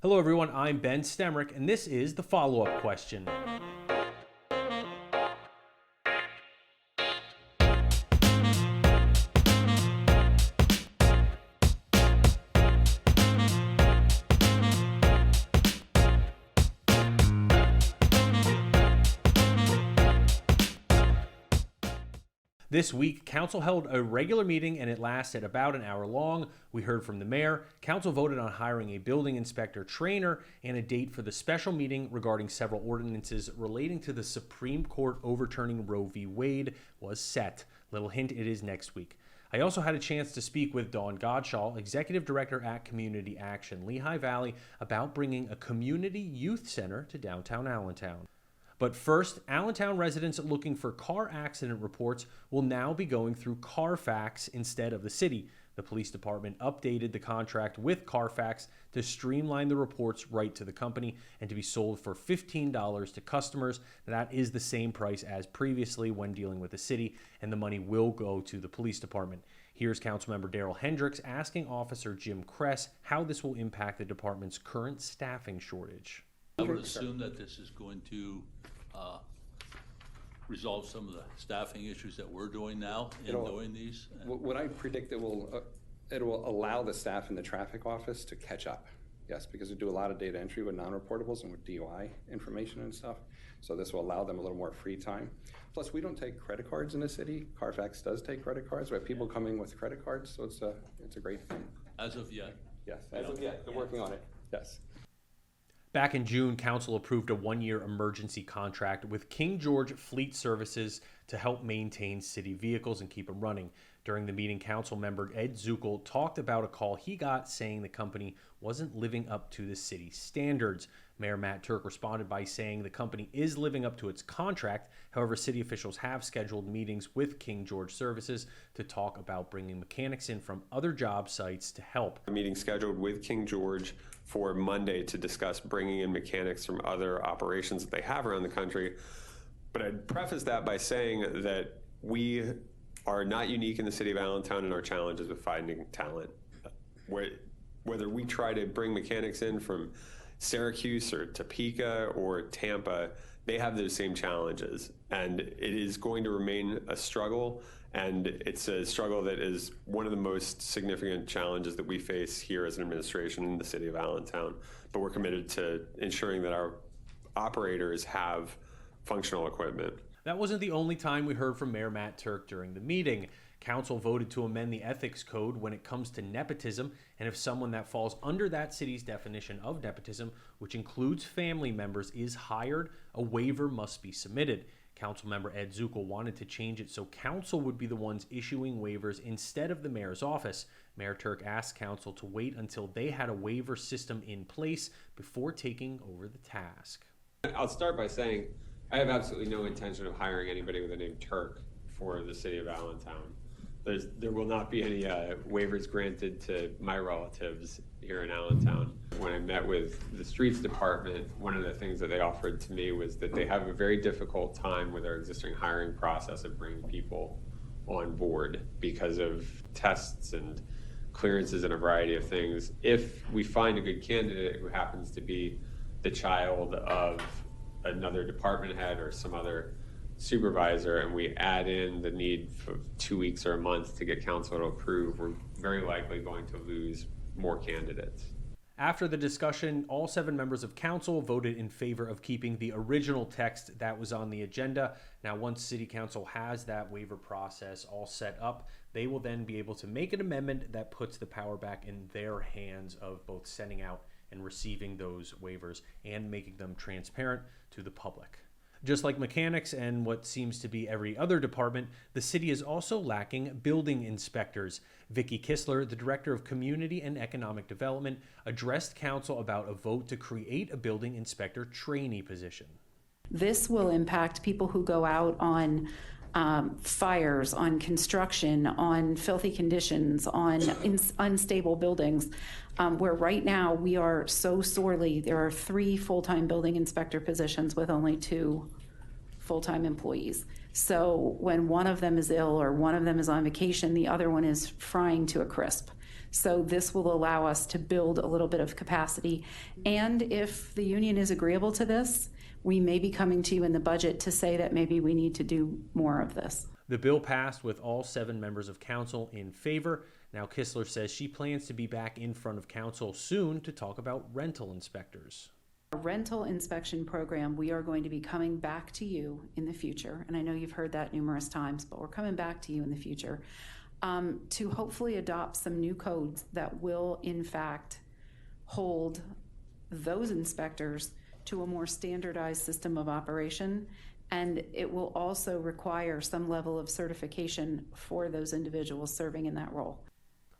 Hello everyone, I'm Ben Stemrick, and this is the follow-up question. This week, Council held a regular meeting and it lasted about an hour long. We heard from the mayor. Council voted on hiring a building inspector trainer, and a date for the special meeting regarding several ordinances relating to the Supreme Court overturning Roe v. Wade was set. Little hint, it is next week. I also had a chance to speak with Dawn Godshall, Executive Director at Community Action Lehigh Valley, about bringing a community youth center to downtown Allentown. But first, Allentown residents looking for car accident reports will now be going through Carfax instead of the city. The police department updated the contract with Carfax to streamline the reports right to the company and to be sold for $15 to customers. That is the same price as previously when dealing with the city, and the money will go to the police department. Here's Councilmember Daryl Hendricks asking Officer Jim Kress how this will impact the department's current staffing shortage. I would assume that this is going to resolve some of the staffing issues that we're doing now in doing these. What I predict it will allow the staff in the traffic office to catch up. Yes, because we do a lot of data entry with non-reportables and with DUI information and stuff. So this will allow them a little more free time. Plus, we don't take credit cards in the city. Carfax does take credit cards. We have people coming with credit cards, so it's a great thing. As of yet. Yes, as of yet. They're working on it. Yes. Back in June, Council approved a one-year emergency contract with King George Fleet Services to help maintain city vehicles and keep them running. During the meeting, Council member Ed Zuckel talked about a call he got saying the company wasn't living up to the city standards. Mayor Matt Turk responded by saying the company is living up to its contract. However, city officials have scheduled meetings with King George Services to talk about bringing mechanics in from other job sites to help. A meeting scheduled with King George for Monday to discuss bringing in mechanics from other operations that they have around the country. But I'd preface that by saying that we are not unique in the city of Allentown in our challenges with finding talent. Whether we try to bring mechanics in from Syracuse or Topeka or Tampa, they have those same challenges. And it is going to remain a struggle. And it's a struggle that is one of the most significant challenges that we face here as an administration in the city of Allentown. But we're committed to ensuring that our operators have functional equipment. That wasn't the only time we heard from Mayor Matt Turk during the meeting. Council voted to amend the ethics code when it comes to nepotism, and if someone that falls under that city's definition of nepotism, which includes family members, is hired, a waiver must be submitted. Councilmember Ed Zuckel wanted to change it so council would be the ones issuing waivers instead of the mayor's office. Mayor Turk asked council to wait until they had a waiver system in place before taking over the task. I'll start by saying I have absolutely no intention of hiring anybody with the name Turk for the city of Allentown. There will not be any waivers granted to my relatives here in Allentown. When I met with the streets department, one of the things that they offered to me was that they have a very difficult time with our existing hiring process of bringing people on board because of tests and clearances and a variety of things. If we find a good candidate who happens to be the child of another department head or some other supervisor, and we add in the need for 2 weeks or a month to get council to approve, we're very likely going to lose more candidates. After the discussion, all 7 members of council voted in favor of keeping the original text that was on the agenda. Now, once City Council has that waiver process all set up, they will then be able to make an amendment that puts the power back in their hands of both sending out and receiving those waivers and making them transparent to the public. Just like mechanics and what seems to be every other department, the city is also lacking building inspectors. Vicki Kistler, the Director of Community and Economic Development, addressed council about a vote to create a building inspector trainee position. This will impact people who go out on fires, on construction, on filthy conditions, on unstable buildings, where right now we are so sorely, there are 3 full-time building inspector positions with only 2 full-time employees. So when one of them is ill or one of them is on vacation, the other one is frying to a crisp. So this will allow us to build a little bit of capacity. And if the union is agreeable to this, we may be coming to you in the budget to say that maybe we need to do more of this. The bill passed with all 7 members of council in favor. Now, Kistler says she plans to be back in front of council soon to talk about rental inspectors. A rental inspection program, we are going to be coming back to you in the future, and I know you've heard that numerous times, but we're coming back to you in the future to hopefully adopt some new codes that will, in fact, hold those inspectors to a more standardized system of operation, and it will also require some level of certification for those individuals serving in that role.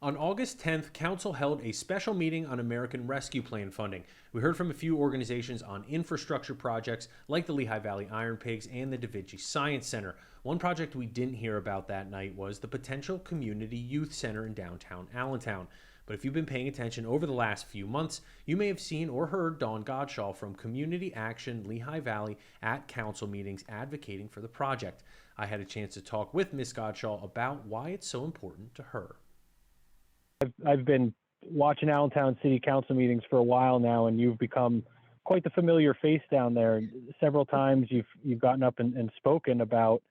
On August 10th, Council held a special meeting on American Rescue Plan funding. We heard from a few organizations on infrastructure projects like the Lehigh Valley Iron Pigs and the Da Vinci Science Center. One project we didn't hear about that night was the potential community youth center in downtown Allentown. But if you've been paying attention over the last few months, you may have seen or heard Dawn Godshall from Community Action Lehigh Valley at council meetings advocating for the project. I had a chance to talk with Ms. Godshall about why it's so important to her. I've been watching Allentown City Council meetings for a while now, and you've become quite the familiar face down there. Several times you've gotten up and spoken about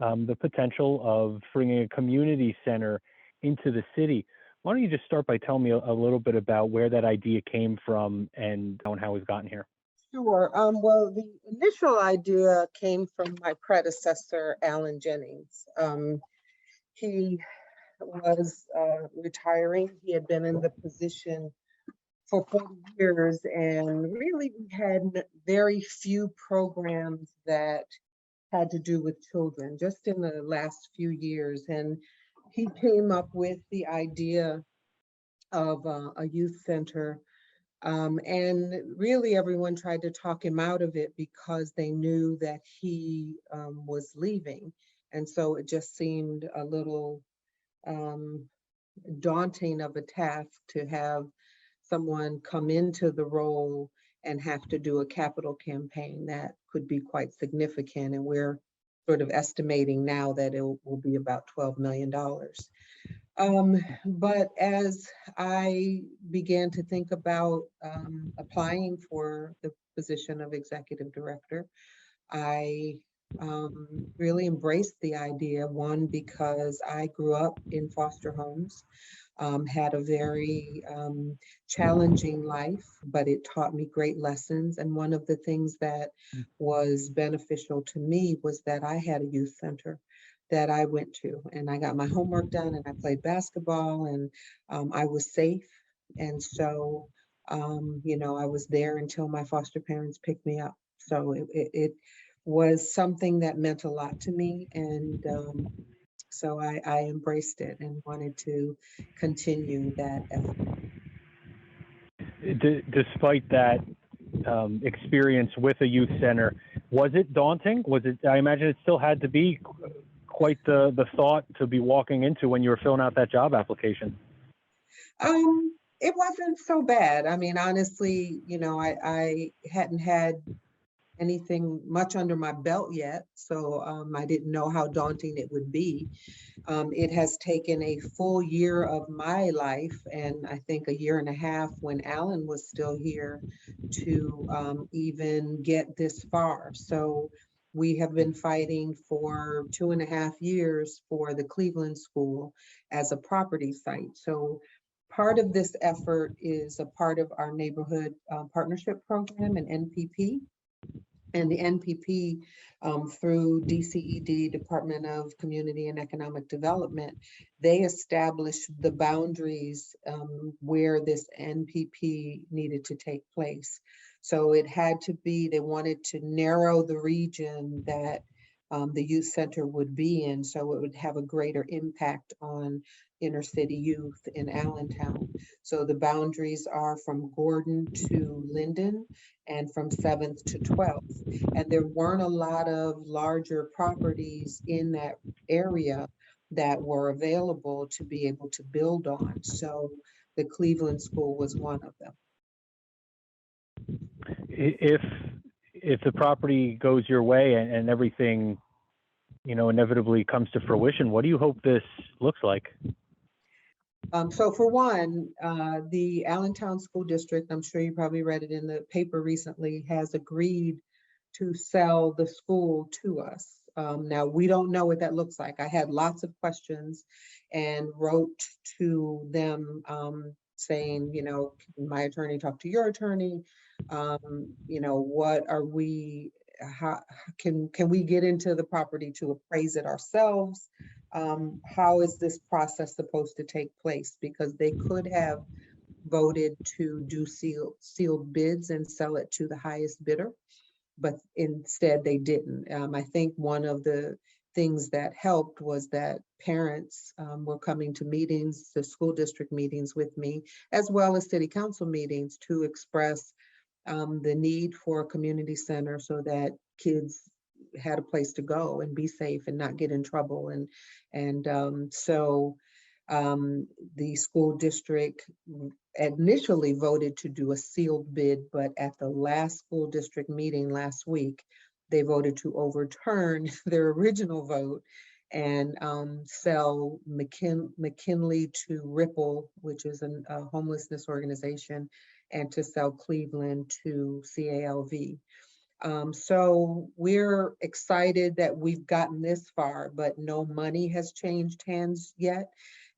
the potential of bringing a community center into the city. Why don't you just start by telling me a little bit about where that idea came from and how we've gotten here? Sure. Well, the initial idea came from my predecessor, Alan Jennings. He was retiring. He had been in the position for 40 years, and really we had very few programs that had to do with children, just in the last few years. And he came up with the idea of a youth center. And really everyone tried to talk him out of it because they knew that he was leaving. And so it just seemed a little daunting of a task to have someone come into the role and have to do a capital campaign that could be quite significant. And we're sort of estimating now that it will be about $12 million. But as I began to think about applying for the position of executive director, I really embraced the idea. One, because I grew up in foster homes, had a very challenging life, but it taught me great lessons. And one of the things that was beneficial to me was that I had a youth center that I went to, and I got my homework done, and I played basketball, and I was safe. And so, you know, I was there until my foster parents picked me up. So it was something that meant a lot to me. And so I embraced it and wanted to continue that effort. Despite that experience with a youth center, was it daunting? Was it? I imagine it still had to be quite the thought to be walking into when you were filling out that job application. It wasn't so bad. I mean, honestly, you know, I hadn't had anything much under my belt yet, so I didn't know how daunting it would be. It has taken a full year of my life, and I think a year and a half when Alan was still here, to even get this far. So we have been fighting for 2.5 years for the Cleveland School as a property site. So part of this effort is a part of our neighborhood partnership program, an NPP. And the NPP, through DCED, Department of Community and Economic Development, they established the boundaries where this NPP needed to take place. So it had to be, they wanted to narrow the region that the youth center would be in, so it would have a greater impact on inner city youth in Allentown. So the boundaries are from Gordon to Linden and from 7th to 12th. And there weren't a lot of larger properties in that area that were available to be able to build on. So the Cleveland School was one of them. If the property goes your way and everything, you know, inevitably comes to fruition, what do you hope this looks like? So for one, the Allentown School District, I'm sure you probably read it in the paper recently, has agreed to sell the school to us. Now, we don't know what that looks like. I had lots of questions and wrote to them saying, you know, can my attorney talk to your attorney? You know, what are we, how can we get into the property to appraise it ourselves? How is this process supposed to take place? Because they could have voted to do sealed bids and sell it to the highest bidder, but instead they didn't. I think one of the things that helped was that parents were coming to meetings, the school district meetings with me, as well as city council meetings, to express the need for a community center so that kids had a place to go and be safe and not get in trouble. So the school district initially voted to do a sealed bid, but at the last school district meeting last week, they voted to overturn their original vote and sell McKinley to Ripple, which is a homelessness organization, and to sell Cleveland to CALV. So we're excited that we've gotten this far, but no money has changed hands yet.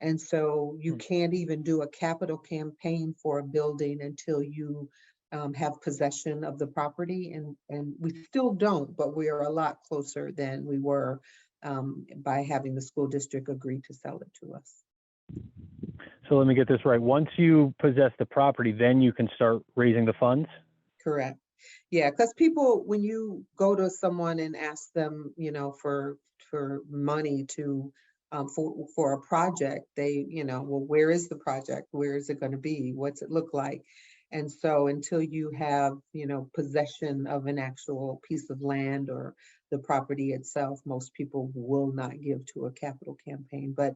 And so you can't even do a capital campaign for a building until you have possession of the property. And we still don't, but we are a lot closer than we were by having the school district agree to sell it to us. So let me get this right. Once you possess the property, then you can start raising the funds? Correct. Yeah, because people, when you go to someone and ask them, you know, for money to for a project, they, you know, well, where is the project? Where is it going to be? What's it look like? And so until you have, you know, possession of an actual piece of land or the property itself, most people will not give to a capital campaign. But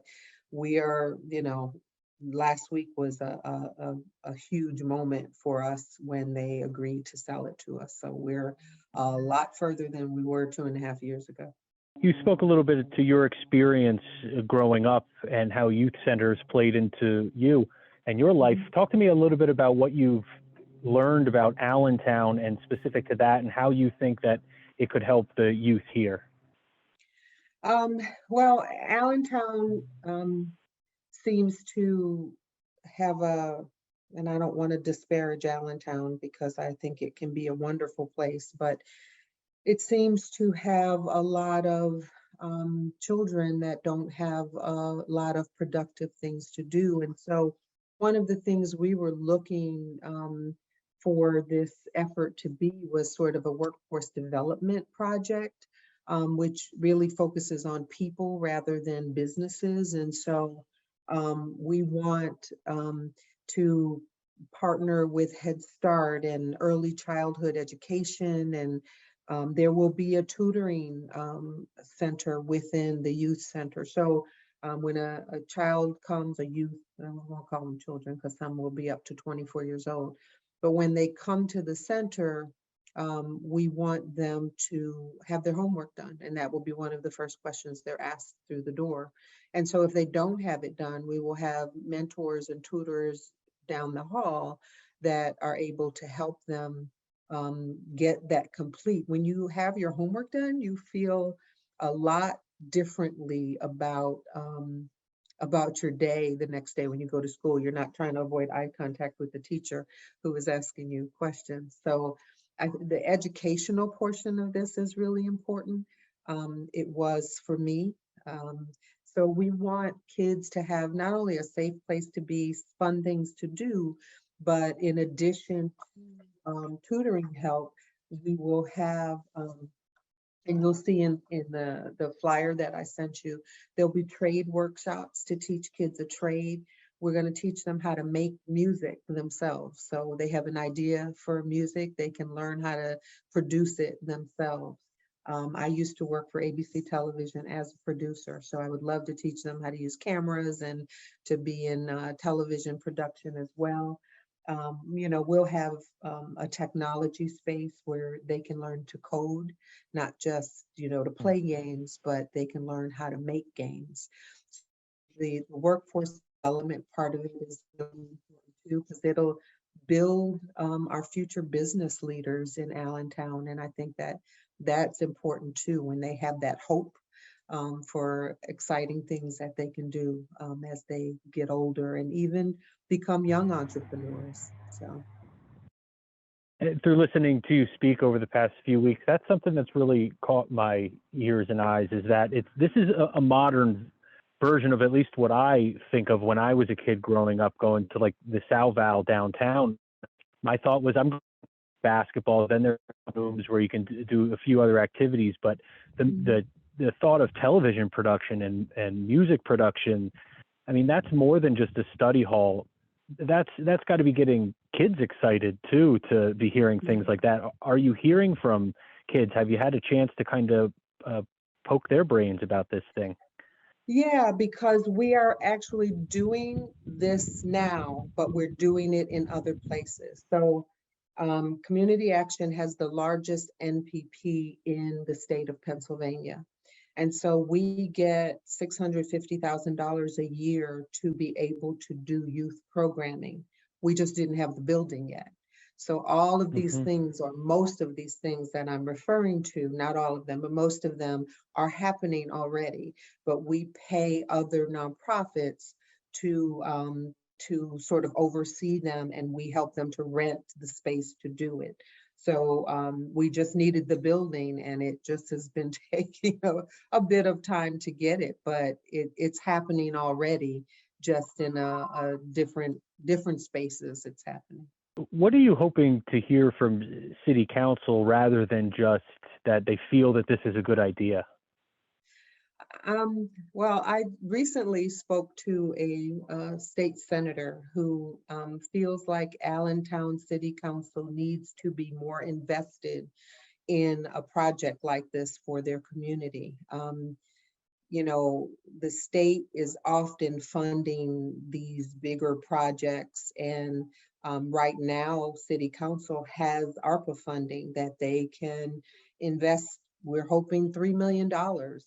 we are, you know, last week was a huge moment for us when they agreed to sell it to us. So we're a lot further than we were 2.5 years ago. You spoke a little bit to your experience growing up and how youth centers played into you and your life. Talk to me a little bit about what you've learned about Allentown and specific to that, and how you think that it could help the youth here. Well, Allentown seems to have and I don't want to disparage Allentown because I think it can be a wonderful place, but it seems to have a lot of children that don't have a lot of productive things to do. And so one of the things we were looking for this effort to be was sort of a workforce development project, which really focuses on people rather than businesses. And so we want to partner with Head Start and early childhood education, and there will be a tutoring center within the youth center. So when a child comes, a youth, I won't call them children because some will be up to 24 years old, but when they come to the center, we want them to have their homework done, and that will be one of the first questions they're asked through the door. And so if they don't have it done, we will have mentors and tutors down the hall that are able to help them get that complete. When you have your homework done, you feel a lot differently about your day the next day when you go to school. You're not trying to avoid eye contact with the teacher who is asking you questions. So the educational portion of this is really important. It was for me. So we want kids to have not only a safe place to be, fun things to do, but in addition to tutoring help, we will have, and you'll see in the flyer that I sent you, there'll be trade workshops to teach kids a trade. We're going to teach them how to make music themselves. So they have an idea for music, they can learn how to produce it themselves. I used to work for ABC Television as a producer, so I would love to teach them how to use cameras and to be in television production as well. You know, we'll have a technology space where they can learn to code, not just, you know, to play games, but they can learn how to make games. The workforce development part of it is really important too, because it'll build our future business leaders in Allentown. And I think that that's important too, when they have that hope for exciting things that they can do as they get older and even become young entrepreneurs. So. Through listening to you speak over the past few weeks, that's something that's really caught my ears and eyes, is that this is a modern version of at least what I think of when I was a kid growing up, going to like the Salval downtown. My thought was, I'm going to basketball, then there are rooms where you can do a few other activities, but the thought of television production and music production, I mean, that's more than just a study hall. That's got to be getting kids excited too, to be hearing things like that. Are you hearing from kids? Have you had a chance to kind of poke their brains about this thing? Yeah, because we are actually doing this now, but we're doing it in other places. So Community Action has the largest NPP in the state of Pennsylvania. And so we get $650,000 a year to be able to do youth programming. We just didn't have the building yet. So all of these things, or most of these things that I'm referring to, not all of them, but most of them are happening already. But we pay other nonprofits to sort of oversee them, and we help them to rent the space to do it. So we just needed the building, and it just has been taking a bit of time to get it, but it's happening already, just in a different spaces it's happening. What are you hoping to hear from City Council rather than just that they feel that this is a good idea? Well, I recently spoke to a state senator who feels like Allentown City Council needs to be more invested in a project like this for their community. You know, the state is often funding these bigger projects, and right now, City Council has ARPA funding that they can invest. We're hoping $3 million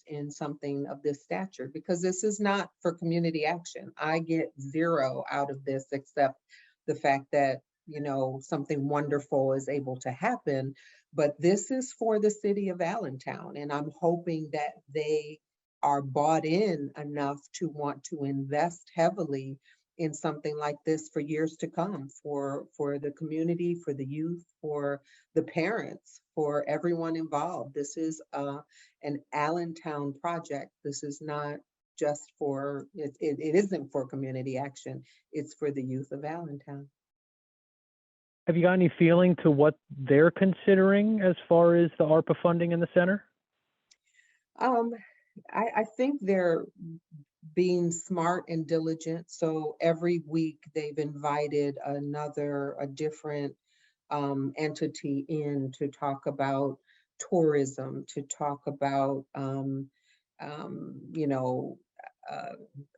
in something of this stature, because this is not for community action. I get zero out of this except the fact that, you know, something wonderful is able to happen, but this is for the city of Allentown. And I'm hoping that they are bought in enough to want to invest heavily in something like this for years to come, for the community, for the youth, for the parents, for everyone involved. This is an Allentown project. This is not just for, it isn't for community action. It's for the youth of Allentown. Have you got any feeling to what they're considering as far as the ARPA funding in the center? I think they're being smart and diligent. So every week they've invited a different entity in to talk about tourism, to talk about, you know,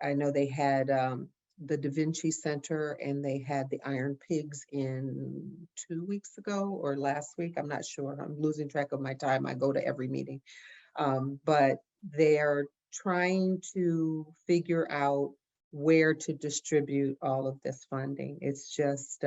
I know they had the Da Vinci Center, and they had the Iron Pigs in 2 weeks ago or last week. I'm not sure. I'm losing track of my time. I go to every meeting. But they're trying to figure out where to distribute all of this funding. It's just,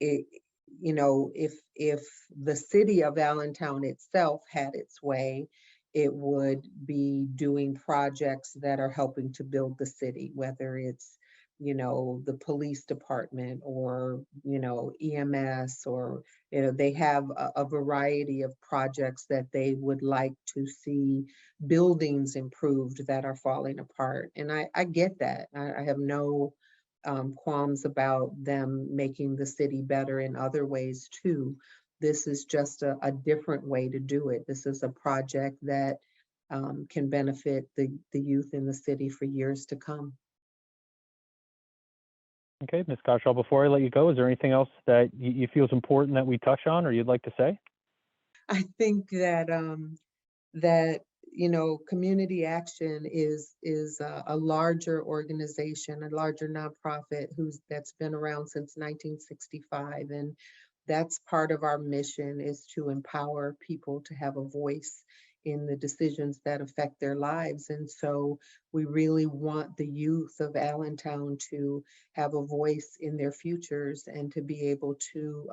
you know, if the city of Allentown itself had its way, it would be doing projects that are helping to build the city, whether it's, you know, the police department, or, you know, EMS, or, you know, they have a variety of projects that they would like to see buildings improved that are falling apart. And I get that. I have no qualms about them making the city better in other ways too. This is just a different way to do it. This is a project that can benefit the youth in the city for years to come. Okay, Ms. Godshall, before I let you go, is there anything else that you feel is important that we touch on or you'd like to say? I think that that, you know, community action is a larger organization, a larger nonprofit that's been around since 1965, and that's part of our mission, is to empower people to have a voice in the decisions that affect their lives. And so we really want the youth of Allentown to have a voice in their futures and to be able to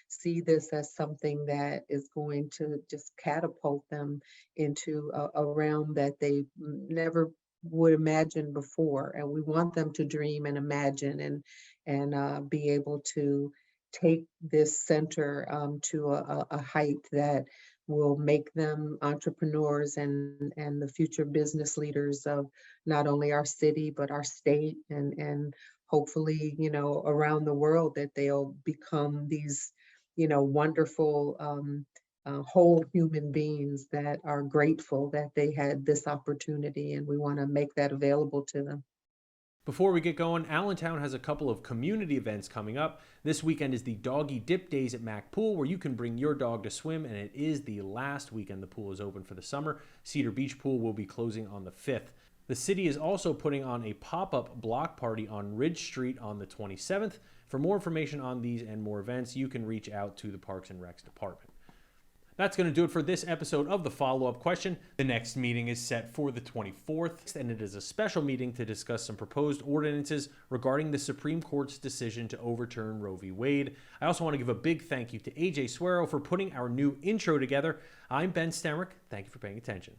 see this as something that is going to just catapult them into a realm that they never would imagine before. And we want them to dream and imagine and be able to take this center to a height that will make them entrepreneurs and the future business leaders of not only our city, but our state and hopefully, you know, around the world, that they'll become these, you know, wonderful whole human beings that are grateful that they had this opportunity, and we want to make that available to them. Before we get going, Allentown has a couple of community events coming up. This weekend is the Doggy Dip Days at Mac Pool, where you can bring your dog to swim, and it is the last weekend the pool is open for the summer. Cedar Beach Pool will be closing on the 5th. The city is also putting on a pop-up block party on Ridge Street on the 27th. For more information on these and more events, you can reach out to the Parks and Recs department. That's going to do it for this episode of the follow-up question. The next meeting is set for the 24th, and it is a special meeting to discuss some proposed ordinances regarding the Supreme Court's decision to overturn Roe v. Wade. I also want to give a big thank you to AJ Suero for putting our new intro together. I'm Ben Stemrick. Thank you for paying attention.